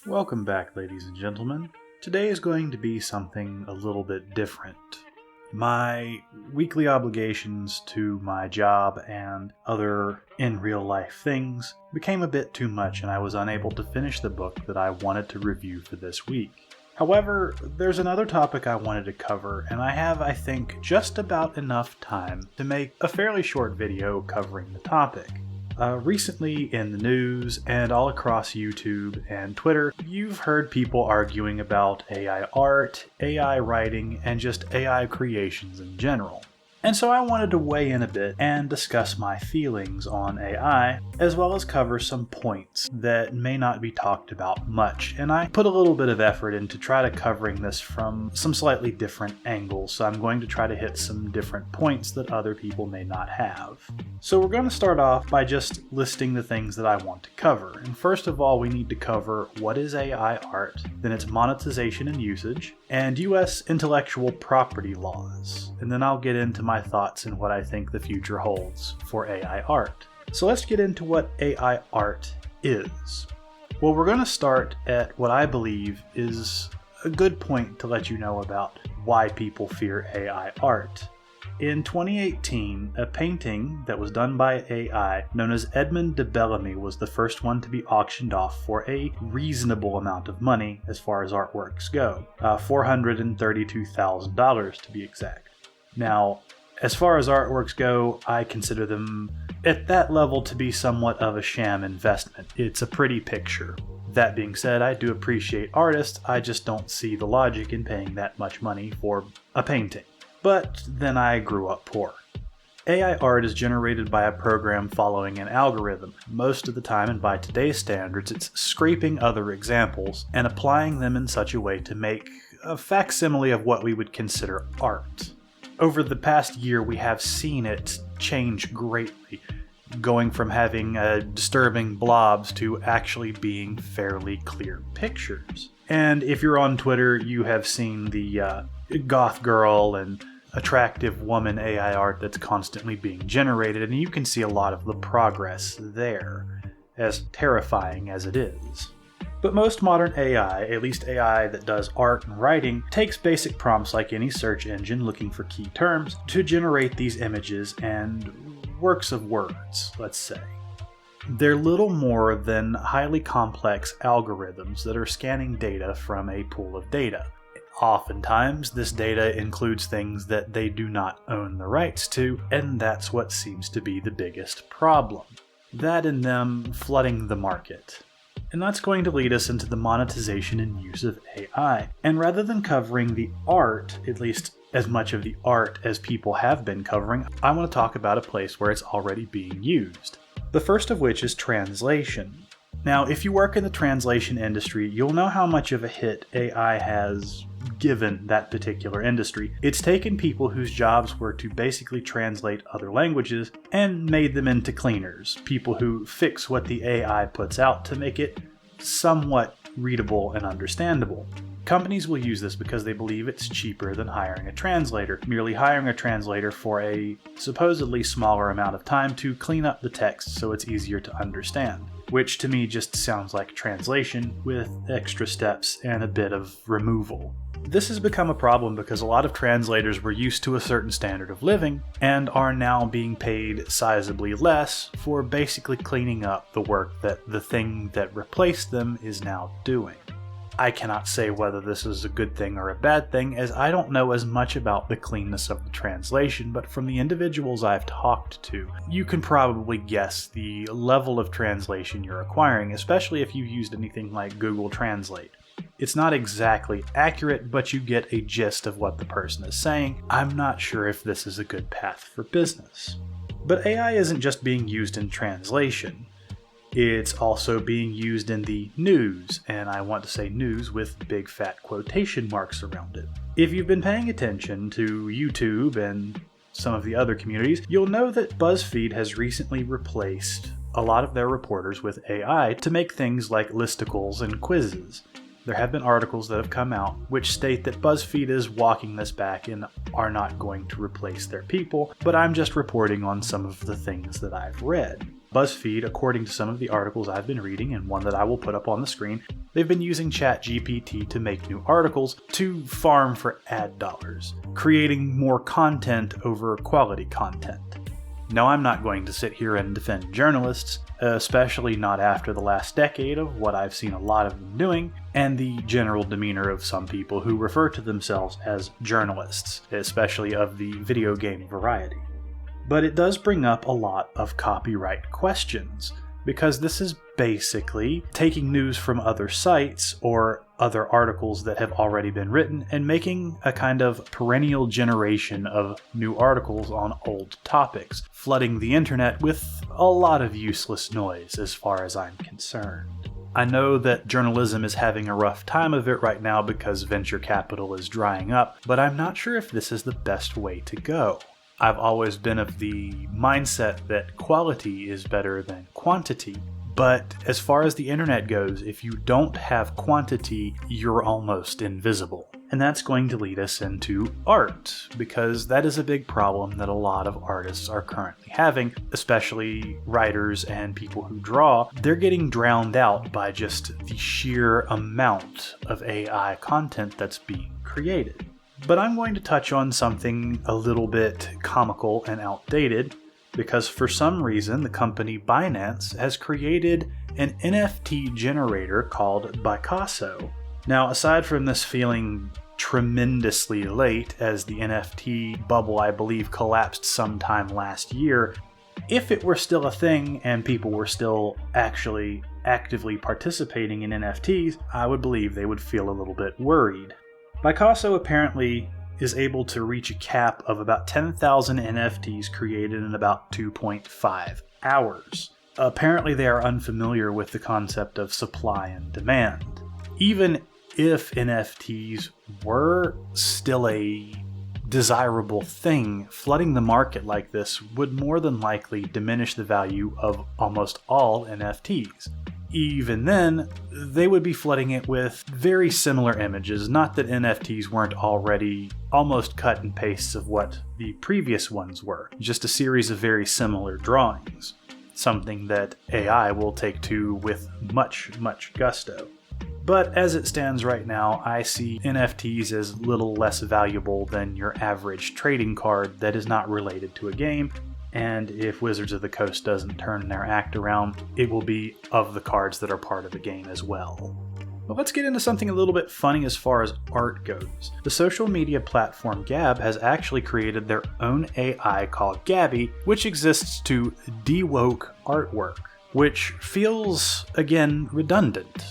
Welcome back, ladies and gentlemen. Today is going to be something a little bit different. My weekly obligations to my job and other in real life things became a bit too much, and I was unable to finish the book that I wanted to review for this week. However, there's another topic I wanted to cover, and I have, I think, just about enough time to make a fairly short video covering the topic. Recently in the news and all across YouTube and Twitter, you've heard people arguing about AI art, AI writing, and just AI creations in general. And so I wanted to weigh in a bit and discuss my feelings on AI, as well as cover some points that may not be talked about much. And I put a little bit of effort into try to covering this from some slightly different angles, so I'm going to try to hit some different points that other people may not have. So we're going to start off by just listing the things that I want to cover. And first of all, we need to cover what is AI art, then its monetization and usage, and US intellectual property laws. And then I'll get into my thoughts and what I think the future holds for AI art. So let's get into what AI art is. Well, we're going to start at what I believe is a good point to let you know about why people fear AI art. In 2018, a painting that was done by AI known as Edmond de Bellamy was the first one to be auctioned off for a reasonable amount of money as far as artworks go, $432,000 to be exact. Now, as far as artworks go, I consider them at that level to be somewhat of a sham investment. It's a pretty picture. That being said, I do appreciate artists, I just don't see the logic in paying that much money for a painting. But then I grew up poor. AI art is generated by a program following an algorithm. Most of the time, and by today's standards, it's scraping other examples and applying them in such a way to make a facsimile of what we would consider art. Over the past year, we have seen it change greatly, going from having disturbing blobs to actually being fairly clear pictures. And if you're on Twitter, you have seen the goth girl and attractive woman AI art that's constantly being generated, and you can see a lot of the progress there, as terrifying as it is. But most modern AI, at least AI that does art and writing, takes basic prompts like any search engine looking for key terms to generate these images and works of words, let's say. They're little more than highly complex algorithms that are scanning data from a pool of data. Oftentimes, this data includes things that they do not own the rights to, and that's what seems to be the biggest problem. That and them flooding the market. And that's going to lead us into the monetization and use of AI. And rather than covering the art, at least as much of the art as people have been covering, I want to talk about a place where it's already being used. The first of which is translation. Now, if you work in the translation industry, you'll know how much of a hit AI has given that particular industry. It's taken people whose jobs were to basically translate other languages and made them into cleaners, people who fix what the AI puts out to make it somewhat readable and understandable. Companies will use this because they believe it's cheaper than hiring a translator, merely hiring a translator for a supposedly smaller amount of time to clean up the text so it's easier to understand, which to me just sounds like translation with extra steps and a bit of removal. This has become a problem because a lot of translators were used to a certain standard of living and are now being paid sizably less for basically cleaning up the work that the thing that replaced them is now doing. I cannot say whether this is a good thing or a bad thing, as I don't know as much about the cleanness of the translation, but from the individuals I've talked to, you can probably guess the level of translation you're acquiring, especially if you've used anything like Google Translate. It's not exactly accurate, but you get a gist of what the person is saying. I'm not sure if this is a good path for business. But AI isn't just being used in translation. It's also being used in the news, and I want to say news with big fat quotation marks around it. If you've been paying attention to YouTube and some of the other communities, you'll know that BuzzFeed has recently replaced a lot of their reporters with AI to make things like listicles and quizzes. There have been articles that have come out which state that BuzzFeed is walking this back and are not going to replace their people, but I'm just reporting on some of the things that I've read. BuzzFeed, according to some of the articles I've been reading and one that I will put up on the screen, they've been using ChatGPT to make new articles to farm for ad dollars, creating more content over quality content. Now, I'm not going to sit here and defend journalists, especially not after the last decade of what I've seen a lot of them doing, and the general demeanor of some people who refer to themselves as journalists, especially of the video game variety. But it does bring up a lot of copyright questions, because this is basically taking news from other sites or other articles that have already been written and making a kind of perennial generation of new articles on old topics, flooding the internet with a lot of useless noise as far as I'm concerned. I know that journalism is having a rough time of it right now because venture capital is drying up, but I'm not sure if this is the best way to go. I've always been of the mindset that quality is better than quantity, but as far as the internet goes, if you don't have quantity, you're almost invisible. And that's going to lead us into art, because that is a big problem that a lot of artists are currently having, especially writers and people who draw. They're getting drowned out by just the sheer amount of AI content that's being created. But I'm going to touch on something a little bit comical and outdated, because for some reason the company Binance has created an NFT generator called Bicasso. Now, aside from this feeling tremendously late, as the NFT bubble I believe collapsed sometime last year, if it were still a thing and people were still actually actively participating in NFTs, I would believe they would feel a little bit worried. Bicasso apparently is able to reach a cap of about 10,000 NFTs created in about 2.5 hours. Apparently they are unfamiliar with the concept of supply and demand. Even if NFTs were still a desirable thing, flooding the market like this would more than likely diminish the value of almost all NFTs. Even then, they would be flooding it with very similar images, not that NFTs weren't already almost cut and pastes of what the previous ones were, just a series of very similar drawings, something that AI will take to with much gusto. But as it stands right now, I see NFTs as little less valuable than your average trading card that is not related to a game. And if Wizards of the Coast doesn't turn their act around, it will be of the cards that are part of the game as well. But let's get into something a little bit funny as far as art goes. The social media platform Gab has actually created their own AI called Gabby, which exists to de-woke artwork, which feels, again, redundant,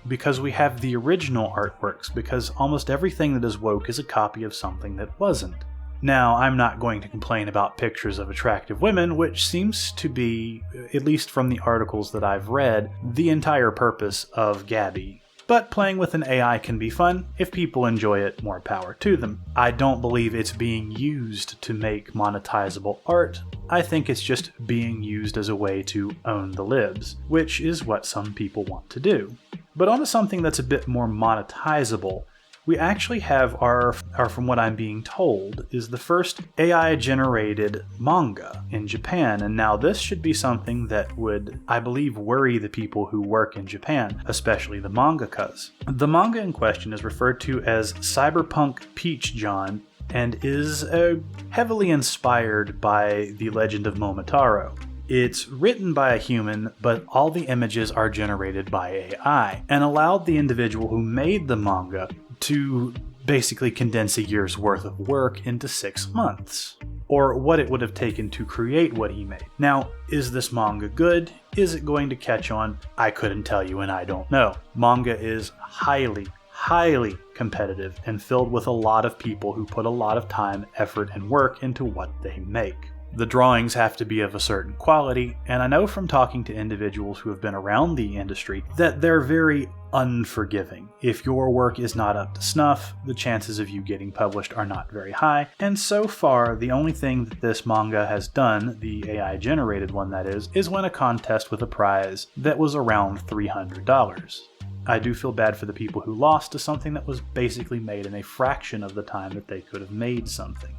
because we have the original artworks, because almost everything that is woke is a copy of something that wasn't. Now, I'm not going to complain about pictures of attractive women, which seems to be, at least from the articles that I've read, the entire purpose of Gabby. But playing with an AI can be fun. If people enjoy it, more power to them. I don't believe it's being used to make monetizable art. I think it's just being used as a way to own the libs, which is what some people want to do. But onto something that's a bit more monetizable. We actually have our, from what I'm being told, is the first AI-generated manga in Japan, and now this should be something that would, I believe, worry the people who work in Japan, especially the mangakas. The manga in question is referred to as Cyberpunk Peach John, and is heavily inspired by the Legend of Momotaro. It's written by a human, but all the images are generated by AI, and allowed the individual who made the manga to basically condense a year's worth of work into 6 months, or what it would have taken to create what he made. Now, is this manga good? Is it going to catch on? I couldn't tell you, and I don't know. Manga is highly competitive and filled with a lot of people who put a lot of time, effort, and work into what they make. The drawings have to be of a certain quality, and I know from talking to individuals who have been around the industry that they're very unforgiving. If your work is not up to snuff, the chances of you getting published are not very high, and so far the only thing that this manga has done, the AI-generated one that is win a contest with a prize that was around $300. I do feel bad for the people who lost to something that was basically made in a fraction of the time that they could have made something.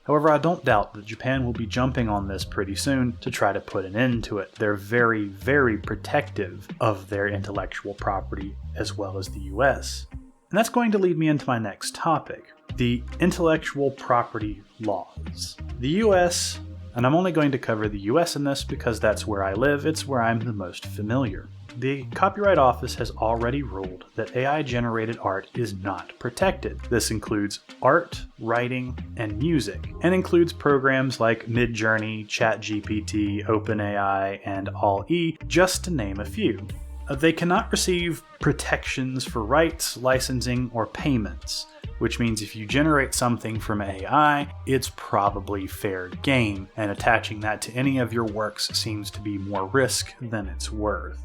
However, I don't doubt that Japan will be jumping on this pretty soon to try to put an end to it. They're very, very protective of their intellectual property, as well as the US. And that's going to lead me into my next topic, the intellectual property laws. The US, and I'm only going to cover the US in this because that's where I live, it's where I'm the most familiar. The Copyright Office has already ruled that AI-generated art is not protected. This includes art, writing, and music, and includes programs like Midjourney, ChatGPT, OpenAI, and ALL-E, just to name a few. They cannot receive protections for rights, licensing, or payments, which means if you generate something from AI, it's probably fair game, and attaching that to any of your works seems to be more risk than it's worth.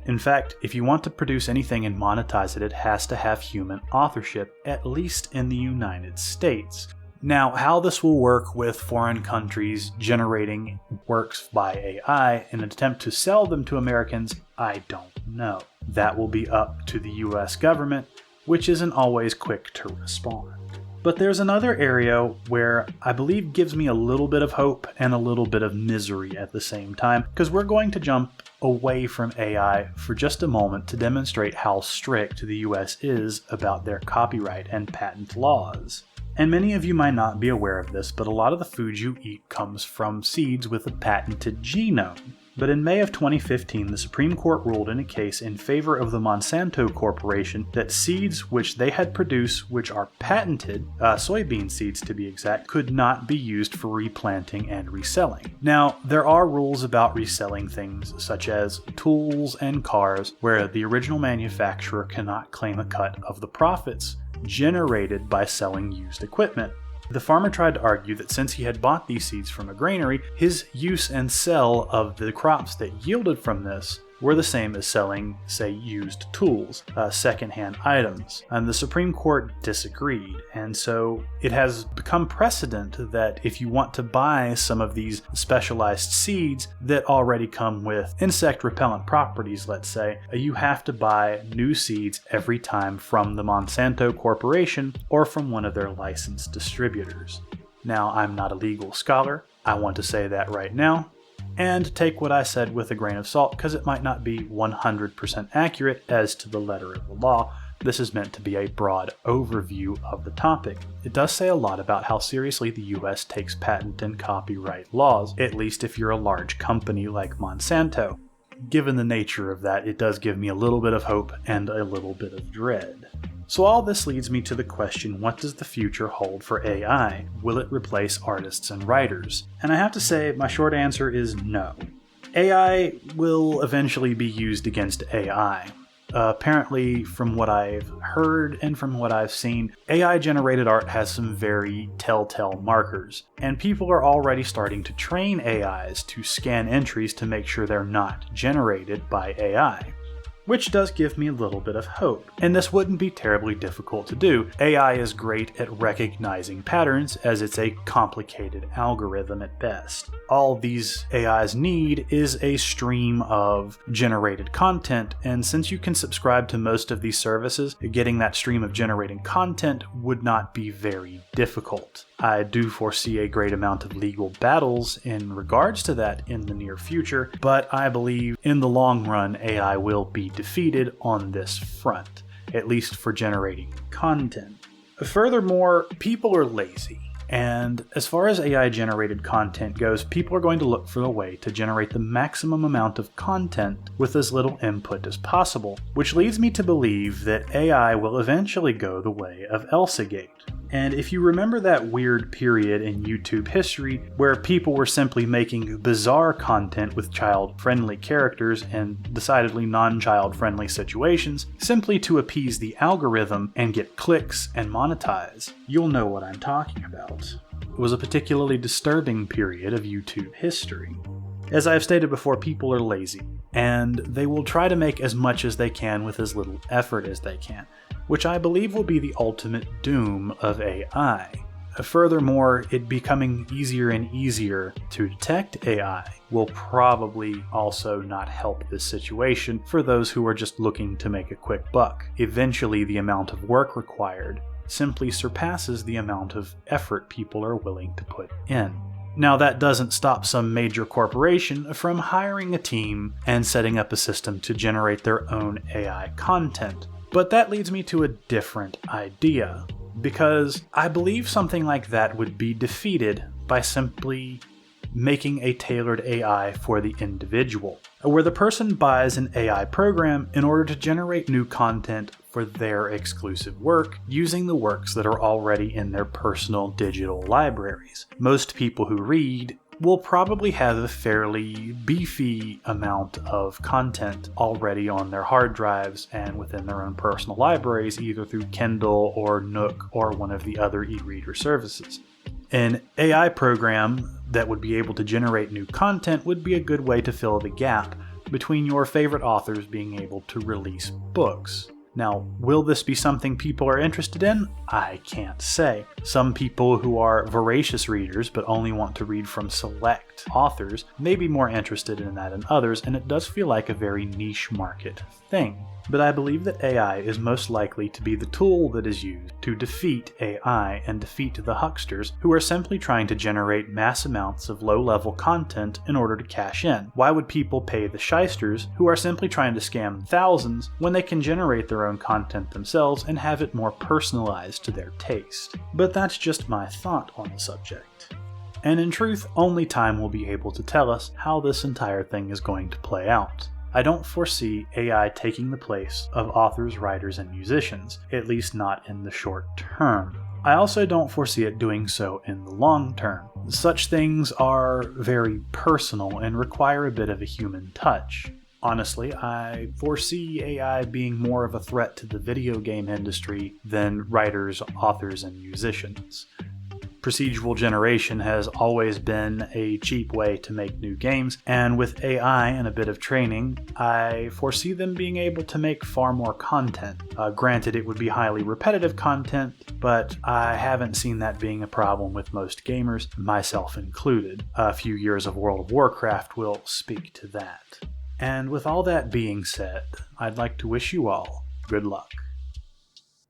In fact, if you want to produce anything and monetize it, it has to have human authorship, at least in the United States. Now, how this will work with foreign countries generating works by AI in an attempt to sell them to Americans, I don't know. That will be up to the US government, which isn't always quick to respond. But there's another area where I believe gives me a little bit of hope and a little bit of misery at the same time, because we're going to jump away from AI for just a moment to demonstrate how strict the US is about their copyright and patent laws. And many of you might not be aware of this, but a lot of the food you eat comes from seeds with a patented genome. But in May of 2015, the Supreme Court ruled in a case in favor of the Monsanto Corporation that seeds which they had produced, which are patented, soybean seeds to be exact, could not be used for replanting and reselling. Now, there are rules about reselling things such as tools and cars, where the original manufacturer cannot claim a cut of the profits generated by selling used equipment. The farmer tried to argue that since he had bought these seeds from a granary, his use and sell of the crops that yielded from this were the same as selling, say, used tools, secondhand items. And the Supreme Court disagreed, and so it has become precedent that if you want to buy some of these specialized seeds that already come with insect repellent properties, let's say, you have to buy new seeds every time from the Monsanto Corporation or from one of their licensed distributors. Now, I'm not a legal scholar, I want to say that right now, and take what I said with a grain of salt because it might not be 100% accurate as to the letter of the law. This is meant to be a broad overview of the topic. It does say a lot about how seriously the US takes patent and copyright laws, at least if you're a large company like Monsanto. Given the nature of that, it does give me a little bit of hope and a little bit of dread. So all this leads me to the question, what does the future hold for AI? Will it replace artists and writers? And I have to say, my short answer is no. AI will eventually be used against AI. Apparently, from what I've heard and from what I've seen, AI-generated art has some very telltale markers, and people are already starting to train AIs to scan entries to make sure they're not generated by AI. Which does give me a little bit of hope. And this wouldn't be terribly difficult to do. AI is great at recognizing patterns, as it's a complicated algorithm at best. All these AIs need is a stream of generated content, and since you can subscribe to most of these services, getting that stream of generating content would not be very difficult. I do foresee a great amount of legal battles in regards to that in the near future, but I believe in the long run AI will be defeated on this front, at least for generating content. Furthermore, people are lazy. And as far as AI-generated content goes, people are going to look for a way to generate the maximum amount of content with as little input as possible, which leads me to believe that AI will eventually go the way of ElsaGate. And if you remember that weird period in YouTube history where people were simply making bizarre content with child-friendly characters and decidedly non-child-friendly situations simply to appease the algorithm and get clicks and monetize, you'll know what I'm talking about. It was a particularly disturbing period of YouTube history. As I have stated before, people are lazy, and they will try to make as much as they can with as little effort as they can, which I believe will be the ultimate doom of AI. Furthermore, it becoming easier and easier to detect AI will probably also not help this situation for those who are just looking to make a quick buck. Eventually, the amount of work required simply surpasses the amount of effort people are willing to put in. Now, that doesn't stop some major corporation from hiring a team and setting up a system to generate their own AI content. But that leads me to a different idea, because I believe something like that would be defeated by simply making a tailored AI for the individual, where the person buys an AI program in order to generate new content for their exclusive work using the works that are already in their personal digital libraries. Most people who read will probably have a fairly beefy amount of content already on their hard drives and within their own personal libraries, either through Kindle or Nook or one of the other e-reader services. An AI program that would be able to generate new content would be a good way to fill the gap between your favorite authors being able to release books. Now, will this be something people are interested in? I can't say. Some people who are voracious readers but only want to read from select authors may be more interested in that than others, and it does feel like a very niche market thing. But I believe that AI is most likely to be the tool that is used to defeat AI and defeat the hucksters who are simply trying to generate mass amounts of low-level content in order to cash in. Why would people pay the shysters who are simply trying to scam thousands when they can generate their own content themselves and have it more personalized to their taste? But that's just my thought on the subject. And in truth, only time will be able to tell us how this entire thing is going to play out. I don't foresee AI taking the place of authors, writers, and musicians, at least not in the short term. I also don't foresee it doing so in the long term. Such things are very personal and require a bit of a human touch. Honestly, I foresee AI being more of a threat to the video game industry than writers, authors, and musicians. Procedural generation has always been a cheap way to make new games, and with AI and a bit of training, I foresee them being able to make far more content. Granted, it would be highly repetitive content, but I haven't seen that being a problem with most gamers, myself included. A few years of World of Warcraft will speak to that. And with all that being said, I'd like to wish you all good luck.